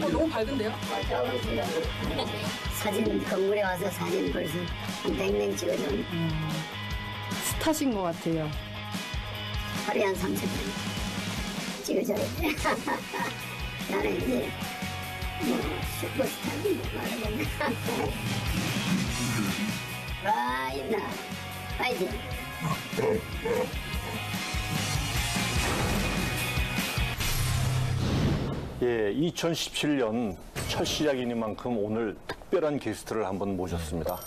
너무 밝은데요? 사진 건물에 와서 사진 벌써 한 100명 찍어줬네. 스타신 것 같아요. 하루에 한 30분 찍어줘야 돼. 나는 이제 뭐 슈퍼스타는 말하겠네. 와 있나 파이팅. 예, 2017년 첫 시작이니만큼 오늘 특별한 게스트를 한번 모셨습니다.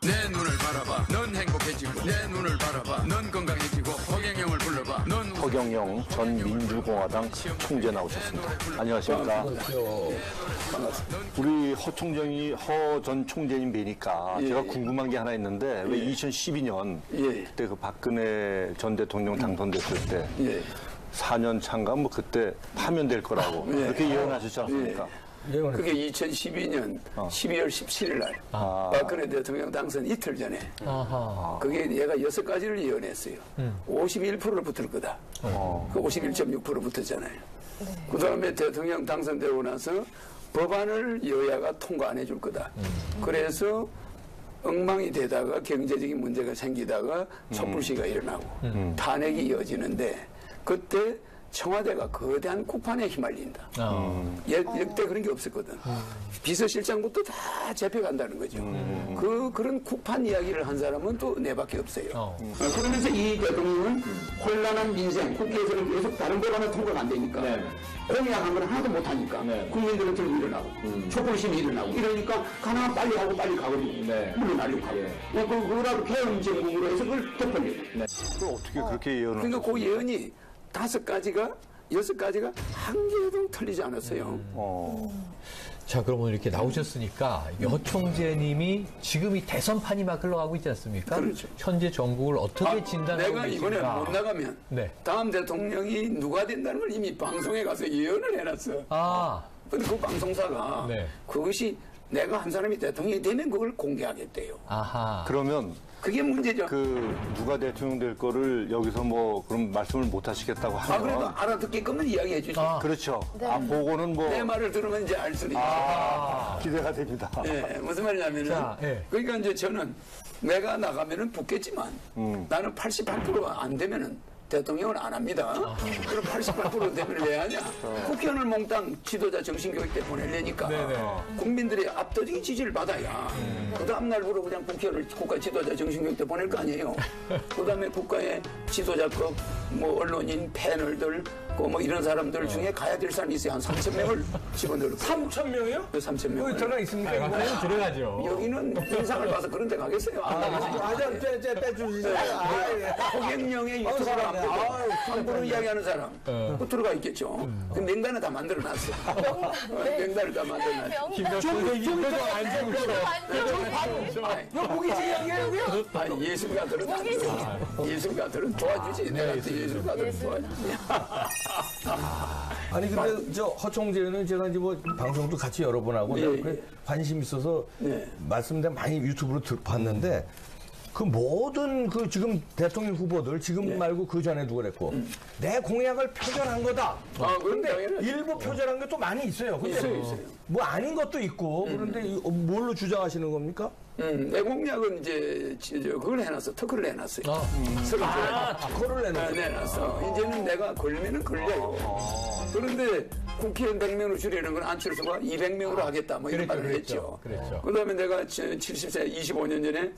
내 눈을 바라봐 넌 행복해지고 내 눈을 바라봐 넌 건강해지고 허경영을 불러봐 넌 허경영 전 민주공화당 총재 나오셨습니다. 안녕하십니까? 우리 허 전 총재님 뵈니까 제가 궁금한 게 하나 있는데 왜 2012년 그때 그 박근혜 전 대통령 당선됐을 때 4년 차인가 뭐 그때 파면될 거라고 그렇게 예언하셨지 않습니까? 그게 2012년 12월 17일 날 박근혜 대통령 당선 이틀 전에 그게 얘가 6가지를 예언했어요. 51%를 붙을 거다. 그 51.6% 붙었잖아요. 그 다음에 대통령 당선되고 나서 법안을 여야가 통과 안 해줄 거다. 그래서 엉망이 되다가 경제적인 문제가 생기다가 촛불시가 일어나고 탄핵이 이어지는데 그때 청와대가 거대한 쿠판에 휘말린다. 역대 그런 게 없었거든. 비서실장부터 다 잡혀간다는 거죠. 그런 쿠판 이야기를 한 사람은 또 내밖에 없어요. 그러면서 이 대통령은 혼란한 민생, 국회에서는 계속 다른 법안은 통과가 안 되니까 공약한 건 하나도 못하니까 국민들은 들고 일어나고 촛불심이 일어나고 이러니까 가나 빨리 하고 빨리 가버리고 물러나려고 하고 그거라도 개헌 정국으로 해서 그걸 덮어내고 그걸 어떻게 그렇게 예언을 그러니까 그 예언이 5가지가 6가지가 한 개도 틀리지 않았어요. 자, 그럼 오늘 이렇게 나오셨으니까 여 총재님이 지금 이 대선판이 막 흘러가고 있지 않습니까? 그렇죠. 현재 전국을 어떻게 진단하고 내가 이번에 계신가? 못 나가면 다음 대통령이 누가 된다는 걸 이미 방송에 가서 예언을 해놨어. 근데 그 방송사가 그것이 내가 한 사람이 대통령이 되면 그걸 공개하겠대요. 그러면 그게 문제죠. 누가 대통령 될 거를 여기서 뭐 그럼 말씀을 못 하시겠다고 하면 그래도 알아듣게끔은 이야기해 주죠. 그렇죠. 그거는 뭐 내 말을 들으면 이제 알 수는 있죠. 기대가 됩니다. 무슨 말이냐면은 그러니까 이제 저는 내가 나가면은 붙겠지만 나는 88% 안 되면은 대통령을 안 합니다. 그럼 88% 되면 왜 하냐? 국회의원을 몽땅 지도자 정신교육 때 보내려니까 국민들의 압도적인 지지를 받아야 그 다음날부로 그냥 국회의원을 국가 지도자 정신교육 때 보낼 거 아니에요. 그 다음에 국가의 지도자급 뭐 언론인 패널들 뭐 이런 사람들 중에 가야 될 사람이 있어요. 한 3,000명을 집어넣고. 3,000명이요? 3,000명. 여기 들어가 있습니까? 들어가죠. 여기는 인상을 봐서 그런 데 가겠어요? 안 가겠어요? 빼주시죠. 호경영의 유튜브를 안 보고 함부로 이야기하는 사람 그 들어가 있겠죠. 그 명단을 다 만들어놨어요. 명단을 다 만들어놨어요. 아니 예술가들은 안 돼. 예술가들은 도와주지. 내가 예술가들은 도와주지. 아니 근데 저 허 총재는 제가 이제 뭐 방송도 같이 여러 번 하고 관심 있어서 말씀대 많이 유튜브로 봤는데 그 모든 그 지금 대통령 후보들 지금 말고 그 전에도 그랬고 내 공약을 표절한 거다. 그런데 일부 표절한 게 또 많이 있어요. 근데 있어요. 뭐 아닌 것도 있고 그런데 뭘로 주장하시는 겁니까? 내 공약은 이제 그걸 해놨어. 특허를 해놨어요. 특허를 내놨어. 이제는 내가 걸리면은 걸려요. 그런데 국회의원 100명으로 줄이는 건 안철수가 200명으로 하겠다. 뭐 이런 말을 했죠. 그 다음에 내가 70세 25년 전에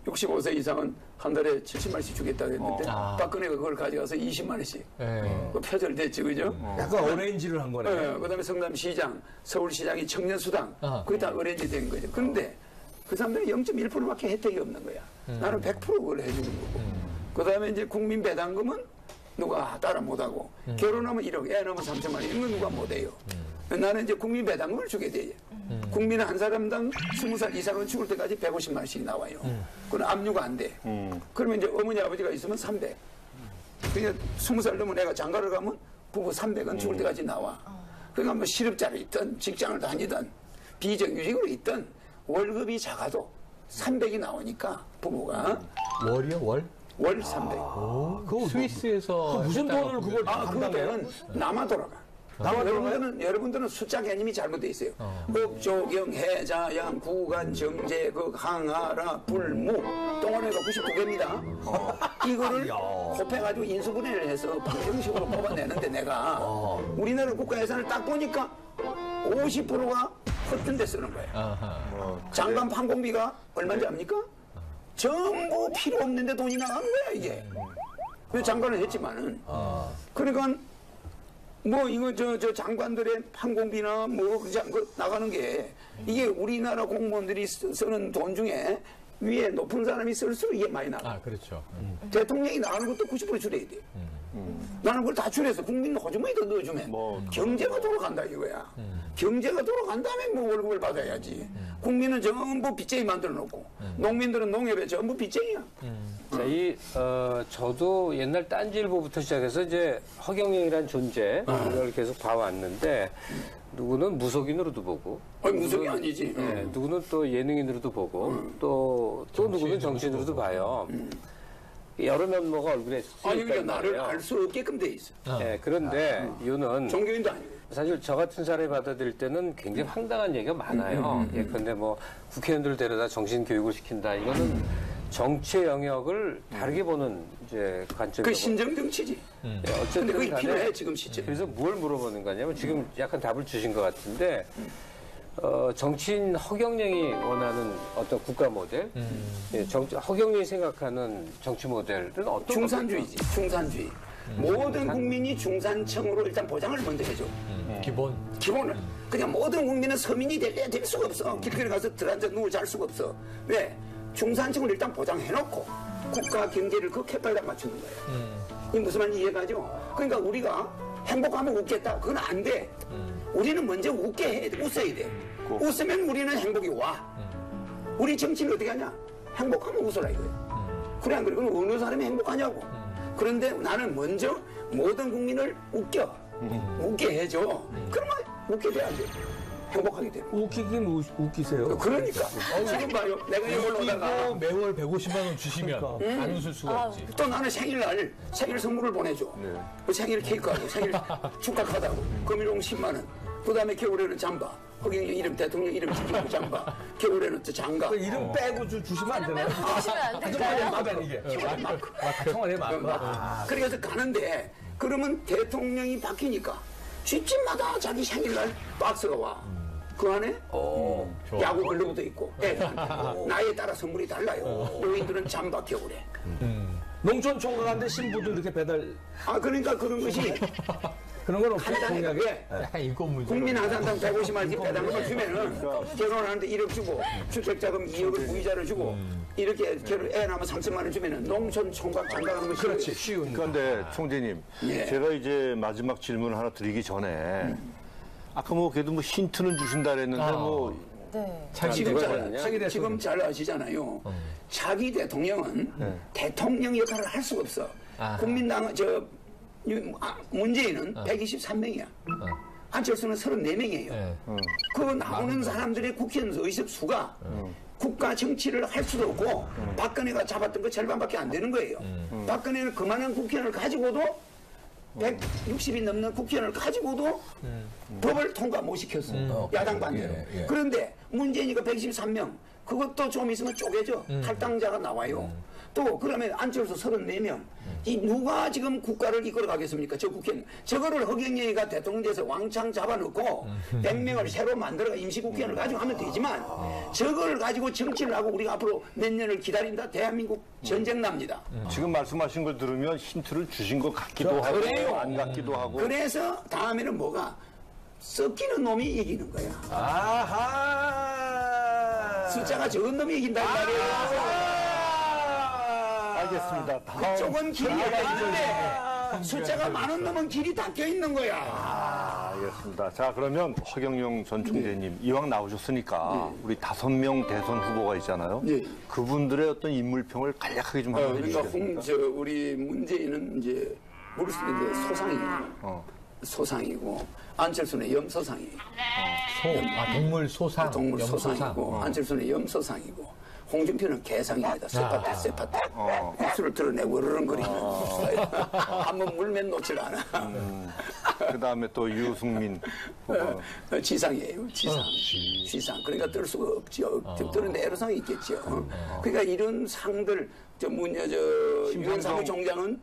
65세 이상은 한 달에 70만원씩 주겠다 그랬는데 박근혜가 그걸 가져가서 20만원씩 그 표절됐죠. 그죠? 약간 어레인지를 한 거네. 그 다음에 성남시장, 서울시장이 청년수당 그게 다 어레인지 된 거죠. 그런데 그 사람들은 0.1%밖에 혜택이 없는 거야. 나는 100% 그걸 해주는 거고. 그 다음에 이제 국민배당금은 누가 따라 못하고 결혼하면 1억, 애 낳으면 3천만 원 이런 건 누가 못해요. 나는 이제 국민배당금을 주게 돼요. 국민은 한 사람당 20살 이상으로 죽을 때까지 150만 원씩 나와요. 그건 압류가 안 돼. 그러면 이제 어머니 아버지가 있으면 300. 그러니까 20살 넘은 애가 장가를 가면 부부 300은 죽을 때까지 나와. 그러니까 뭐 실업자로 있든 직장을 다니든 비정규직으로 있든 월급이 작아도 300이 나오니까 부부가 월이요, 월? 월 300. 그 스위스에서 무슨 돈을 그걸 그거는 감당해요? 남아 돌아가. 여러분들은 숫자 개념이 잘못돼 있어요. 읍조경, 해자양, 구간, 정제, 항하라, 불무, 동원해가 99개입니다. 이거를 곱해가지고 인수분해를 해서 방정식으로 뽑아내는데 내가 우리나라 국가 예산을 딱 보니까 50%가 헛된 데 쓰는 거예요. 장관 판공비가 얼마인지 압니까? 전부 필요 없는데 돈이 나가는 거야 이게. 장관은 했지만은. 그러니까 뭐 이거 저 장관들의 판공비나 뭐 그러지 않고 나가는 게 이게 우리나라 공무원들이 쓰는 돈 중에 위에 높은 사람이 쓸수록 이게 많이 나가. 그렇죠. 대통령이 나가는 것도 90% 줄여야 돼. 나는 그걸 다 줄여서 국민 호주머니 더 넣어주면 경제가 돌아간다 이거야. 경제가 돌아간 다음에 뭐 월급을 받아야지. 국민은 전부 빚쟁이 만들어 놓고 농민들은 농협에 전부 빚쟁이야. 자, 저도 옛날 딴지일보부터 시작해서 이제 허경영이란 존재 이걸 계속 봐왔는데 누구는 무속인으로도 보고 무속이 아니지. 네, 누구는 또 예능인으로도 보고 또 누구는 정치인으로도 봐요. 여러 면모가 얼굴에 아니 그러니까 나를 알 수 없게끔 돼 있어. 네, 그런데 이유는 종교인도 아니고. 사실 저 같은 사람이 받아들일 때는 굉장히 황당한 얘기가 많아요. 예컨대 뭐 국회의원들 데려다 정신 교육을 시킨다. 이거는 정치의 영역을 다르게 보는 이제 관점이고. 그 신정 정치지. 네, 어쨌든 근데 그게 간에 필요해 지금 시점. 그래서 뭘 물어보는 거냐면 지금 약간 답을 주신 것 같은데 정치인 허경영이 원하는 어떤 국가 모델, 예, 허경영이 생각하는 정치 모델은 어떤 중산주의지. 중산주의. 모든 국민이 중산층으로 일단 보장을 먼저 해줘. 기본을. 그냥 모든 국민은 서민이 될 수가 없어. 길거리 가서 들어앉아 누워 잘 수가 없어. 왜? 중산층을 일단 보장해놓고 국가 경제를 그 캣발에 맞추는 거예요. 이 무슨 말인지 이해가죠? 그러니까 우리가 행복하면 웃겠다. 그건 안 돼. 우리는 먼저 웃게 해. 웃어야 돼. 웃으면 우리는 행복이 와. 우리 정치는 어떻게 하냐? 행복하면 웃어라 이거예요. 그래 안 그래? 그럼 어느 사람이 행복하냐고. 그런데 나는 먼저 모든 국민을 웃게 해줘. 그러면 웃게 돼야지. 행복하게 돼. 웃기긴 웃기세요. 그러니까. 지금 봐요. 내가 이걸 오다가 매월 150만 원 주시면 안 웃을 수가 없지. 또 나는 생일 선물을 보내줘. 그 생일 케이크하고 생일 축하 카드하고 금일용 10만 원. 그 다음에 겨울에는 잠바. 허경영 이름 대통령 이름 지키고 잠바. 겨울에는 또 장갑. 그 이름 빼고 주시면 안 되나요? 주시면 안 될까요? 마크는 이게. 청와대 마크. 그래서 가는데 그러면 대통령이 바뀌니까 집집마다 자기 생일날 박스가 와. 그 안에 야구 글러브도 있고 애들한테 나이에 따라 선물이 달라요. 노인들은 잠바 겨울에. 농촌 총각한테 신부도 이렇게 배달. 그러니까 그런 것이 그런 건 없어요. 간단하게 국민 한산당 150만 원씩 배당금을 주면은 결혼하는데 1억 주고 주택자금 2억을 무이자를 주고 이렇게 애 낳으면 3천만 원 주면은 농촌 총각 장가가는 것이 그렇지 쉬운. 그런데 총재님, 제가 이제 마지막 질문 하나 드리기 전에 아까 뭐 그래도 뭐 힌트는 주신다 그랬는데 뭐 지금 잘 아시잖아요. 자기 대통령은 대통령 역할을 할 수가 없어. 국민당 문재인은 123명이야. 안철수는 34명이에요. 그 나오는 사람들의 국회의원 의석 수가 국가 정치를 할 수도 없고 박근혜가 잡았던 거 절반밖에 안 되는 거예요. 박근혜는 그만한 국회의원을 가지고도 160이 넘는 국회의원을 가지고도 법을 통과 못 시켰어. 야당 반대로. 그런데 문재인이가 123명 그것도 좀 있으면 쪼개져. 탈당자가 나와요. 또 그러면 안철수 34명. 이 누가 지금 국가를 이끌어 가겠습니까? 저 국회는. 저거를 허경영이가 대통령 돼서 왕창 잡아놓고 100명을 새로 만들어 임시국회의원을 가지고 하면 되지만 저걸 가지고 정치를 하고 우리가 앞으로 몇 년을 기다린다. 대한민국 전쟁 납니다. 지금 말씀하신 걸 들으면 힌트를 주신 것 같기도 하고 그래요. 안 같기도 하고. 그래서 다음에는 뭐가 섞이는 놈이 이기는 거야. 아하. 숫자가 적은 놈이 이긴단 말이에요. 알겠습니다. 그쪽은 길이 있는데 숫자가 많은 놈은 길이 닫혀 있는 거야. 알겠습니다. 자, 그러면 허경영 전 총재님 이왕 나오셨으니까 우리 5명 대선 후보가 있잖아요. 그분들의 어떤 인물평을 간략하게 좀 한번 해주시죠. 그러니까 우리 문재인은 이제 무릇인데 소상이에요. 소상이고 안철수는 염소상이에요. 동물 소상. 동물 소상이고 안철수는 염소상이고 홍준표는 개상입니다. 쇠파대, 쇠파대. 입술을 드러내고 으르렁거리는. 한번 물면 놓질 않아. 그 다음에 또 유승민 후보는 지상이에요. 지상. 그러니까 뜰 수가 없죠. 뜨는 애로상이 있겠죠. 그러니까 이런 상들, 유엔 사무총장은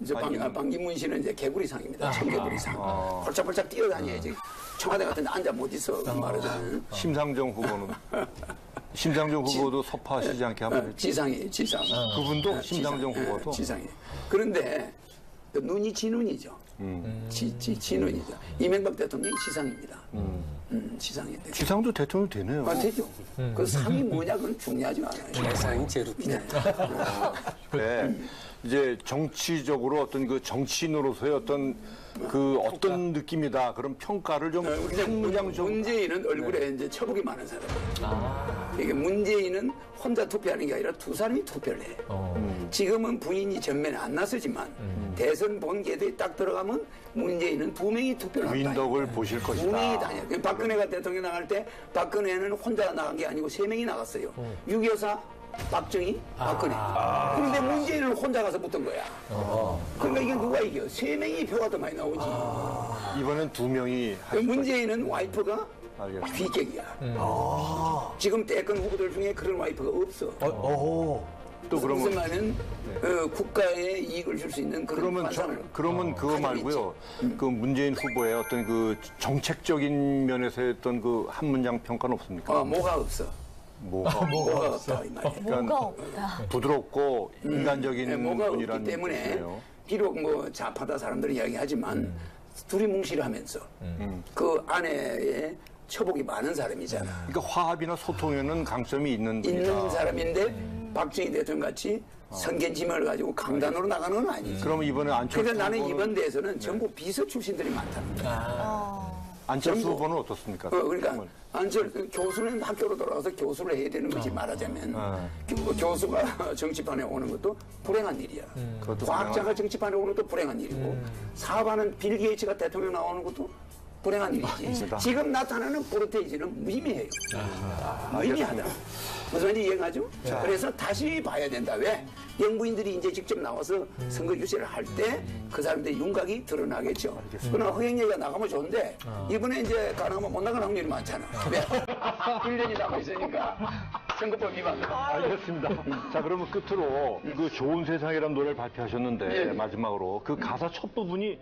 이제 방기문 씨는 이제 개구리상입니다. 청개구리상. 펄짝펄짝 뛰어다녀야지. 청와대 같은 데 앉아 못 있어. 말하자면. 심상정 후보는 심상정 후보도 섭하시지 않게 하면 지상이에요. 지상. 그분도 심상정 후보도 지상이에요. 그런데 눈이 진눈이죠. 진눈이죠. 이명박 대통령이 지상입니다. 지상인데. 지상도 대통령 되네요. 되죠. 그 상이 뭐냐 그건 중요하지 않아요. 개상이 제루피네. 네. 이제 정치적으로 어떤 그 정치인으로서의 어떤 느낌이다. 그런 평가를 좀 한 문장 좀. 문재인은 얼굴에 이제 처복이 많은 사람이에요. 이게 문재인은 혼자 투표하는 게 아니라 두 사람이 투표를 해요. 지금은 부인이 전면에 안 나서지만 대선 본계도에 딱 들어가면 문재인은 두 명이 투표를 한다. 부인덕을 보실 것이다. 두 명이 다녀요. 박근혜가 대통령 나갈 때 박근혜는 혼자 나간 게 아니고 세 명이 나갔어요. 6.24 박정희, 박근혜. 그런데 문재인은 혼자 가서 붙은 거야. 그러니까 이게 누가 이겨? 세 명이 표가 더 많이 나오지. 이번엔 두 명이. 문재인은 와이프가 알겠습니다. 귀객이야. 지금 대권 후보들 중에 그런 와이프가 없어. 또 그러면 무슨 말은 국가에 이익을 줄 수 있는 그런 관상을. 그러면 그거 말고요. 그 문재인 후보의 어떤 그 정책적인 면에서의 어떤 그 한 문장 평가는 없습니까? 뭐가 없어. 뭐가 없다 이 말이야. 뭐가 없다. 부드럽고 인간적인 뭐가 없기 분이라는 때문에 뜻이네요. 비록 뭐 좌파다 사람들은 이야기하지만 둘이 뭉실하면서 그 안에 처복이 많은 사람이잖아. 그러니까 화합이나 소통에는 강점이 있는 분이다. 있는 사람인데 박정희 대통령 같이 선견지명을 가지고 강단으로 나가는 건 아니지. 그럼 이번에 안철수 그러니까 나는 후보는 이번 대에서는 전부 비서 출신들이 많다는 거야. 안철수 후보는 어떻습니까? 그러니까 교수는 학교로 돌아가서 교수를 해야 되는 거지 말하자면 교수가 정치판에 오는 것도 불행한 일이야. 과학자가 정치판에 오는 것도 불행한 일이고 사업하는 빌 게이츠가 대통령 나오는 것도 불행한 일이지. 지금 나타나는 프로테이지는 무의미해요. 무의미하다. 무슨 말인지 이해가죠? 그래서 다시 봐야 된다. 왜? 영부인들이 이제 직접 나와서 선거 유세를 할 때 그 사람들의 윤곽이 드러나겠죠. 그러나 허경영이가 나가면 좋은데 이번에 이제 가능하면 못 나가는 확률이 많잖아. 왜? 1년이 남아 있으니까 선거법 위반. 알겠습니다. 자, 그러면 끝으로 그 좋은 세상이라는 노래를 발표하셨는데 마지막으로 그 가사 첫 부분이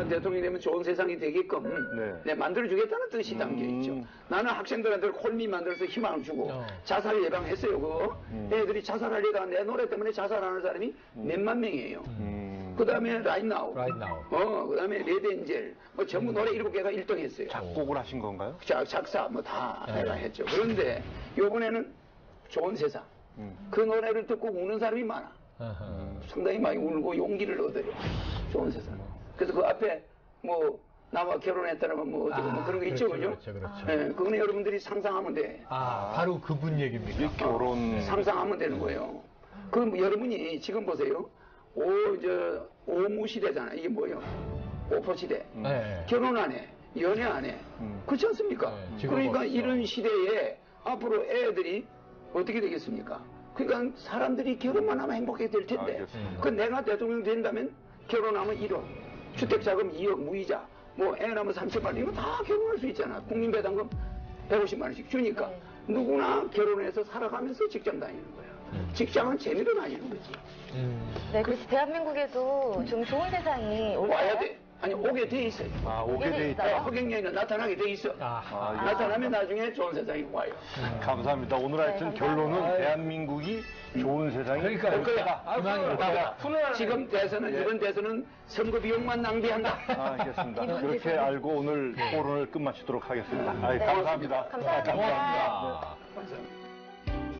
대통령이 되면 좋은 세상이 되게끔 만들어주겠다는 뜻이 담겨 있죠. 나는 학생들한테 콜미 만들어서 희망을 주고 자살 예방했어요. 그거 애들이 자살하려다가 내 노래 때문에 자살하는 사람이 몇만 명이에요. 그 다음에 Right Now, 그 다음에 레드엔젤, 뭐 전부 노래 7개가 1등 했어요. 작곡을 하신 건가요? 작사 뭐 다 내가 했죠. 그런데 요번에는 좋은 세상. 그 노래를 듣고 우는 사람이 많아. 상당히 많이 울고 용기를 얻어요. 좋은 세상. 그래서 그 앞에 뭐 나와 결혼했다라면 뭐 어쩌고 뭐 그런 거 있죠, 그죠? 그렇죠. 네, 그거는 여러분들이 상상하면 돼. 바로 그분 얘기입니까? 결혼 상상하면 되는 거예요. 그럼 여러분이 지금 보세요. 오무 시대잖아. 이게 뭐예요? 오포 시대. 결혼 안 해, 연애 안 해. 그렇지 않습니까? 그러니까 이런 시대에 앞으로 애들이 어떻게 되겠습니까? 그러니까 사람들이 결혼만 하면 행복하게 될 텐데. 그 내가 대통령 된다면 결혼하면 1억, 주택자금 2억 무이자, 뭐 애 낳으면 3천만 원, 이거 다 결혼할 수 있잖아. 국민배당금 150만 원씩 주니까 누구나 결혼해서 살아가면서 직장 다니는 거야. 직장은 재미로 다니는 거지. 네, 그래서 대한민국에도 좀 좋은 세상이 와야 돼. 아니 오게 돼 있어요. 오게 돼 있다. 허경영이는 나타나게 돼 있어. 나타나면 나중에 좋은 세상이 와요. 감사합니다. 오늘 하여튼 결론은 대한민국이 좋은 세상이 될 거다. 지금 대선은 이번 대선은 선거 비용만 낭비한다. 알겠습니다. 그렇게 알고 오늘 토론을 끝마치도록 하겠습니다. 감사합니다. 감사합니다. 감사합니다.